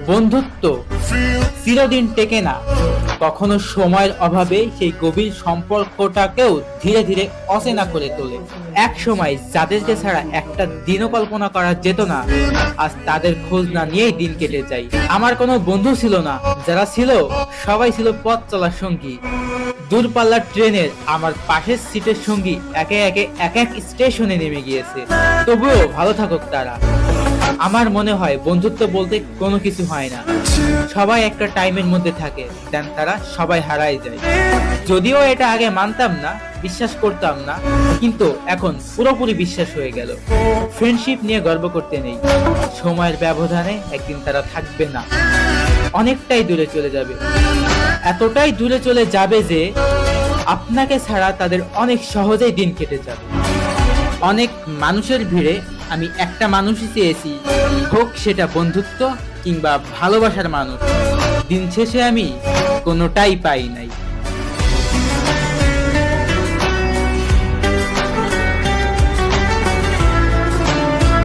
বন্ধুত্ব চিরদিন টেকে না, কখনো সময়ের অভাবে সেই গভীর সম্পর্কটাকেও ধীরে ধীরে অচেনা করে তোলে। এক সময় যাদেরকে ছাড়া একটা দিনও কল্পনা করা যেত না, আজ তাদের খোঁজ না নিয়েই দিন কেটে যায়। আমার কোনো বন্ধু ছিল না, যারা ছিল সবাই ছিল পথ চলার সঙ্গী। দূরপাল্লার ট্রেনের আমার পাশের সিটের সঙ্গী একে একে এক এক স্টেশনে নেমে গিয়েছে, তবুও ভালো থাকুক তারা। আমার মনে হয় বন্ধুত্ব বলতে কোনো কিছু হয় না, সবাই একটা টাইমের মধ্যে থাকে, দেন তারা সবাই হারায় যায়। যদিও এটা আগে মানতাম না, বিশ্বাস করতাম না, কিন্তু এখন পুরোপুরি বিশ্বাস হয়ে গেল। ফ্রেন্ডশিপ নিয়ে গর্ব করতে নেই, সময়ের ব্যবধানে একদিন তারা থাকবে না, অনেকটাই দূরে চলে যাবে। এতটাই দূরে চলে যাবে যে আপনাকে ছাড়া তাদের অনেক সহজেই দিন কেটে যাবে। অনেক মানুষের ভিড়ে আমি একটা মানুষই চেয়েছি, হোক সেটা বন্ধুত্ব কিংবা ভালোবাসার মানুষ। দিন শেষে আমি কোনোটাই পাই নাই।